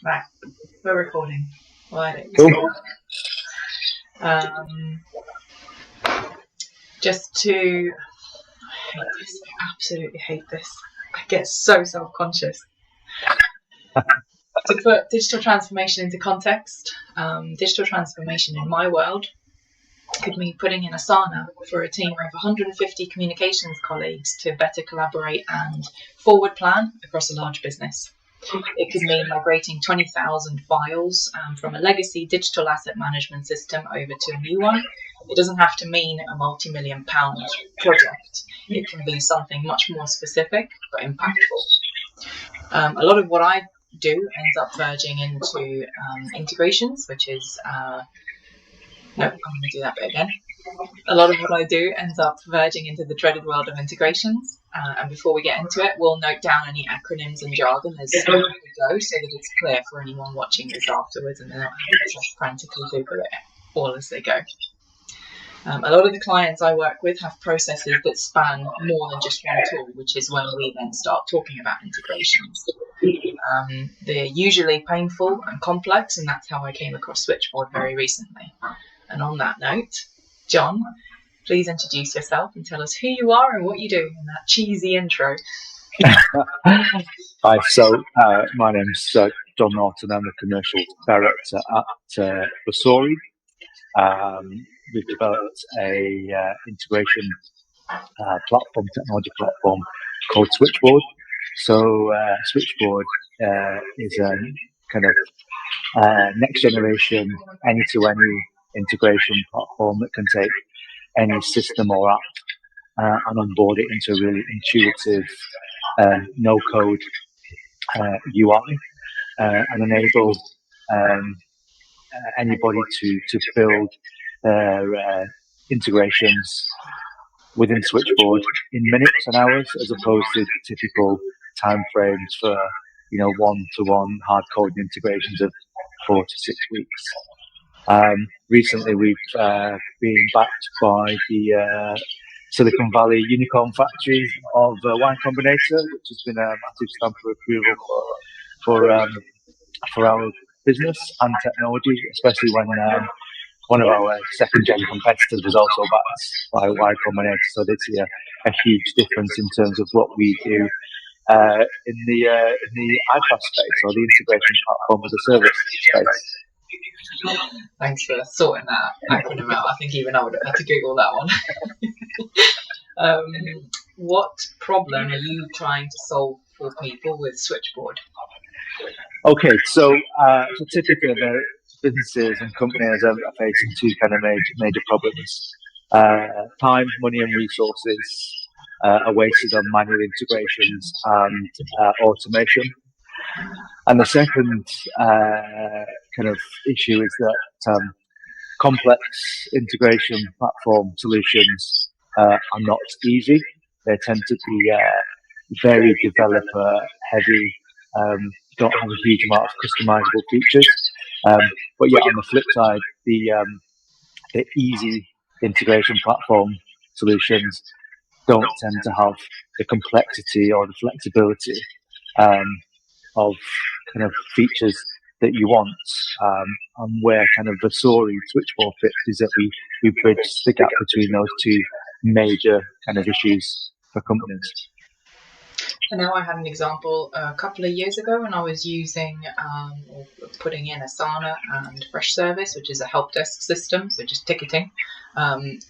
Right, we're recording. Right. Cool. Just to, I hate this. I absolutely hate this. I get so self-conscious. To put digital transformation into context, digital transformation in my world could mean putting in Asana for a team of 150 communications colleagues to better collaborate and forward plan across a large business. It could mean migrating 20,000 files from a legacy digital asset management system over to a new one. It doesn't have to mean a multi-million-pound project. It can be something much more specific but impactful. A lot of what I do ends up verging into integrations, which is... No, I'm going to do that bit again. A lot of what I do ends up verging into the dreaded world of integrations. And before we get into it, we'll note down any acronyms and jargon as we go so that it's clear for anyone watching this afterwards and they're not having to frantically Google it all as they go. A lot of the clients I work with have processes that span more than just one tool, which is when we then start talking about integrations. They're usually painful and complex, and that's how I came across Switchboard very recently. And on that note, John, please introduce yourself and tell us who you are and what you do in that cheesy intro. Hi, so my name's John Norton. I'm the commercial director at Versori. We've developed a integration technology platform called Switchboard. So Switchboard is a kind of next generation any-to-any integration platform that can take any system or app and onboard it into a really intuitive no-code UI and enable anybody to build their integrations within Switchboard in minutes and hours, as opposed to typical timeframes for one-to-one hard-coding integrations of 4 to 6 weeks. Recently, we've been backed by the Silicon Valley unicorn factory of Y Combinator, which has been a massive stamp of approval for our business and technology, especially when one of our second-gen competitors was also backed by Y Combinator. So they see a huge difference in terms of what we do in the iPaaS space, or the integration platform as a service space. Thanks for sorting that acronym out. I think even I would have had to Google that one. What problem are you trying to solve for people with Switchboard? Okay, so typically the businesses and companies are facing two kind of major problems. Time, money and resources are wasted on manual integrations and automation. And the second kind of issue is that complex integration platform solutions are not easy. They tend to be very developer heavy, don't have a huge amount of customizable features. But yet on the flip side, the easy integration platform solutions don't tend to have the complexity or the flexibility of kind of features that you want, and where kind of Versori Switchboard fits is that we bridge the gap between those two major kind of issues for companies. I know I had an example a couple of years ago when I was using or putting in Asana and Freshservice, which is a help desk system, so just ticketing, and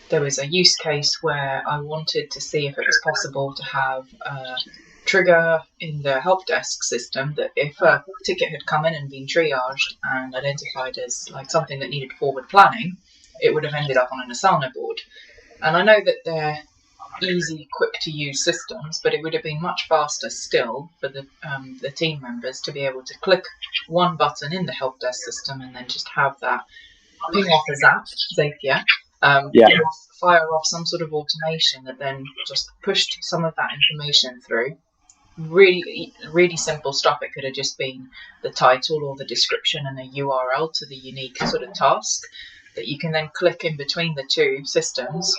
there was a use case where I wanted to see if it was possible to have a trigger in the help desk system that if a ticket had come in and been triaged and identified as like something that needed forward planning, it would have ended up on an Asana board. And I know that they're easy, quick to use systems, but it would have been much faster still for the team members to be able to click one button in the help desk system and then just have that ping off a Zapier, fire off some sort of automation that then just pushed some of that information through. Really, really simple stuff. It could have just been the title or the description and a URL to the unique sort of task that you can then click in between the two systems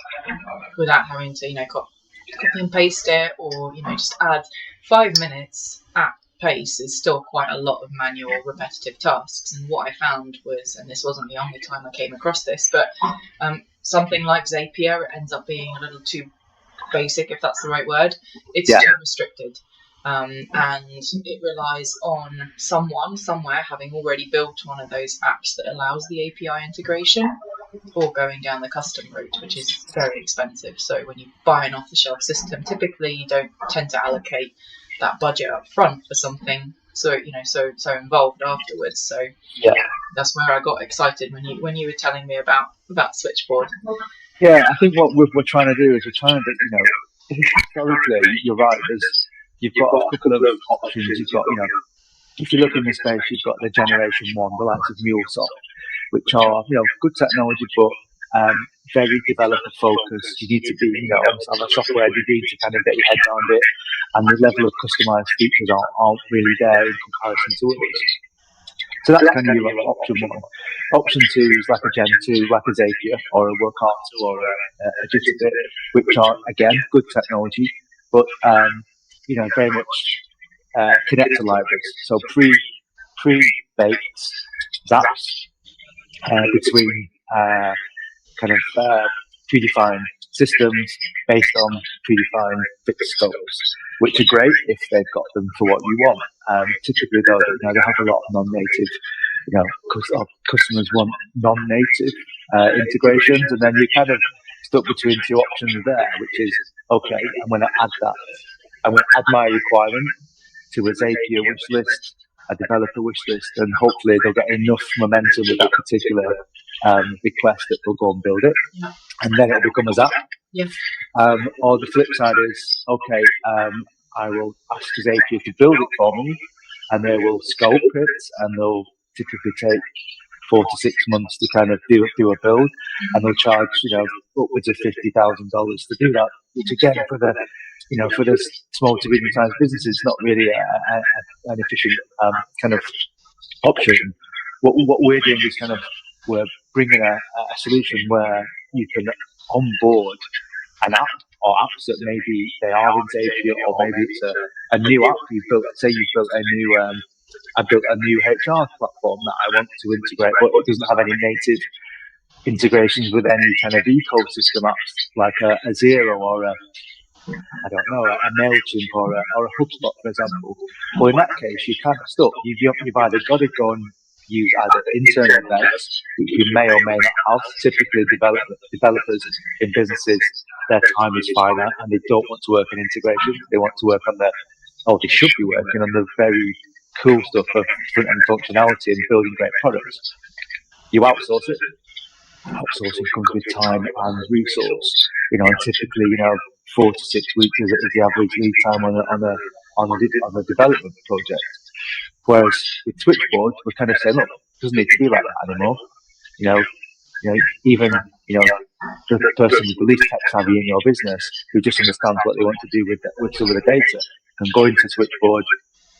without having to, copy and paste it, or just add 5 minutes at pace is still quite a lot of manual, repetitive tasks. And what I found was, and this wasn't the only time I came across this, but something like Zapier ends up being a little too basic, if that's the right word. It's too restricted. And it relies on someone somewhere having already built one of those apps that allows the API integration, or going down the custom route, which is very expensive. So when you buy an off-the-shelf system, typically you don't tend to allocate that budget up front for something so involved afterwards. So that's where I got excited when you were telling me about Switchboard. Yeah, I think what we're trying to do is historically, you're right, you've got a couple of options. You've got, if you look in the space, you've got the Generation 1, the likes of MuleSoft, which are, good technology, but very developer focused. You need to be, have a software degree to kind of get your head around it, and the level of customized features aren't really there in comparison to others. So that's kind of your option 1. Option 2 is like a Gen 2, like a Zapier or a Workato or a Jitterbit, which are, again, good technology, but, very much connector libraries. So pre-baked apps between predefined systems based on predefined fixed scopes, which are great if they've got them for what you want. Typically, though, they have a lot of non-native, customers want non-native integrations, and then you're kind of stuck between two options there, which is, okay, I'm going to add that. I'm going to add my requirement to a Zapier wish list, a developer wish list, and hopefully they'll get enough momentum with that particular request that they'll go and build it, and then it'll become a Zap. Or the flip side is, okay, I will ask Zapier to build it for me, and they will scope it, and they'll typically take 4 to 6 months to kind of do a build, and they'll charge upwards of $50,000 to do that, which again for the small to medium sized businesses, it's not really an efficient kind of option. What we're doing is we're bringing a solution where you can onboard an app or apps that maybe they are in Zapier, or maybe it's a new app you've built. Say you've built I built a new HR platform that I want to integrate, but it doesn't have any native integrations with any kind of ecosystem apps like a Xero or a MailChimp or a HubSpot, for example. Well, in that case, you're kind of stuck. You've either got to go and use either internal devs, which you may or may not have. Typically, developers in businesses, their time is finite and they don't want to work on integration. They want to work on they should be working on the very cool stuff of front-end functionality and building great products. You outsource it. Outsourcing comes with time and resource. And typically, 4 to 6 weeks is the average lead time on a development project. Whereas with Switchboard, we're kind of saying, look, it doesn't need to be like that anymore. Even the person with the least tech savvy in your business who just understands what they want to do with some of the data can go into Switchboard,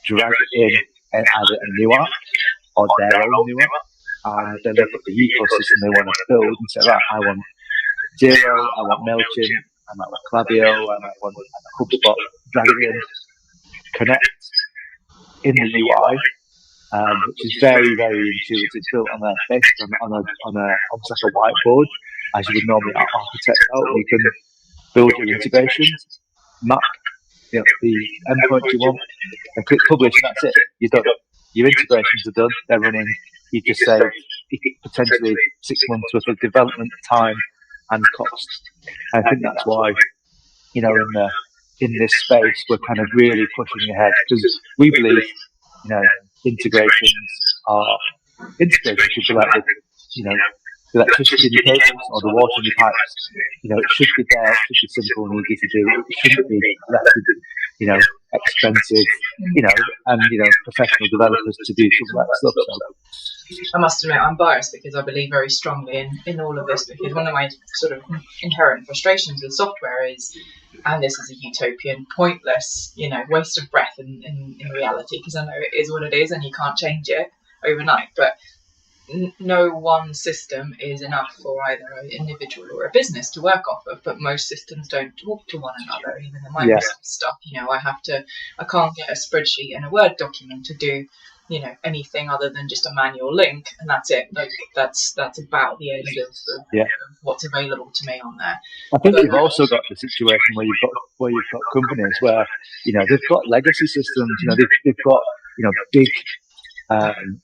drag it in and either a new app or their own new app, and then look at the ecosystem they want to build and say, right, I want Xero, I want MailChimp, I might want Klaviyo, I might want HubSpot, drag it in, connect in the UI, which is very, very intuitive. It's built based on almost like a whiteboard, as you would normally architect out. You can build your integrations, map the endpoint you want, and click publish, and that's it. You're done. Your integrations are done. They're running. You just save potentially 6 months worth of development time and cost. I think that's why, in this space, we're kind of really pushing ahead, because we believe, integrations should be like the electricity in your cables or the water in your pipes. It should be there. It should be simple and easy to do. It shouldn't be left, expensive, and professional developers to do some of that stuff. So I must admit, I'm biased because I believe very strongly in all of this, because one of my sort of inherent frustrations with software is, and this is a utopian, pointless, waste of breath in reality, because I know it is what it is and you can't change it overnight. But no one system is enough for either an individual or a business to work off of, but most systems don't talk to one another. Even the Microsoft stuff, I can't get a spreadsheet and a Word document to do, anything other than just a manual link, and that's it. Like that's about the end of what's available to me on there. I think you've also got the situation where you've got companies where they've got legacy systems. They've got big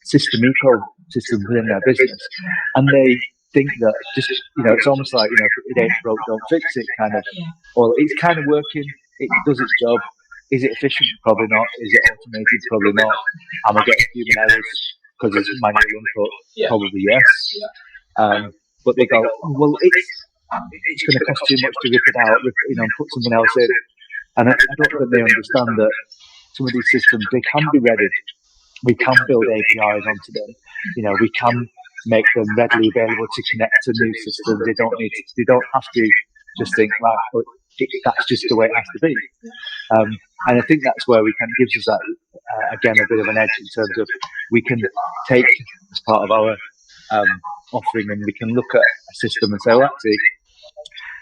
systems within their business, and they think that just it's almost like if it ain't broke, don't fix it kind of. Well, it's kind of working. It does its job. Is it efficient? Probably not. Is it automated? Probably not. Am I getting human errors because it's manual input? Probably yes. But they go, well, it's going to cost too much to rip it out, and put something else in. And I don't think they understand that some of these systems, they can be readied. We can build APIs onto them. We can make them readily available to connect to new systems. They don't have to just think, right, that's just the way it has to be. And I think that's where gives us that, again, a bit of an edge in terms of we can take as part of our offering, and we can look at a system and say, well, actually,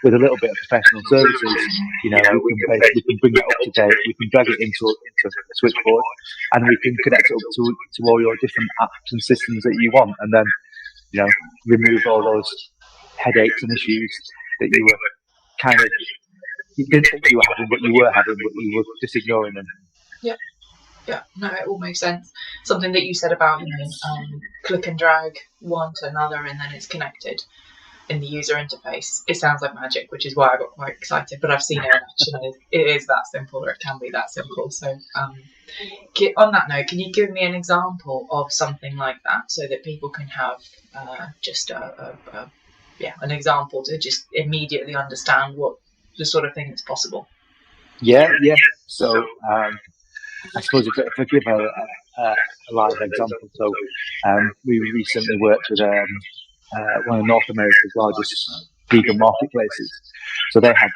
with a little bit of professional services, we can bring it up to date, we can drag it into a switchboard, and we can connect it up to all your different apps and systems that you want, and then remove all those headaches and issues that you were kind of you didn't think you were having, but you were just ignoring them. Yeah, no, it all makes sense. Something that you said about click and drag one to another, and then it's connected in the user interface. It sounds like magic, which is why I got quite excited. But I've seen it in action. It is that simple, or it can be that simple. So, on that note, can you give me an example of something like that, so that people can have just an example to just immediately understand what the sort of thing that's possible? Yeah. So I suppose if I give a live example, so we recently worked with one of North America's largest vegan marketplaces. So they had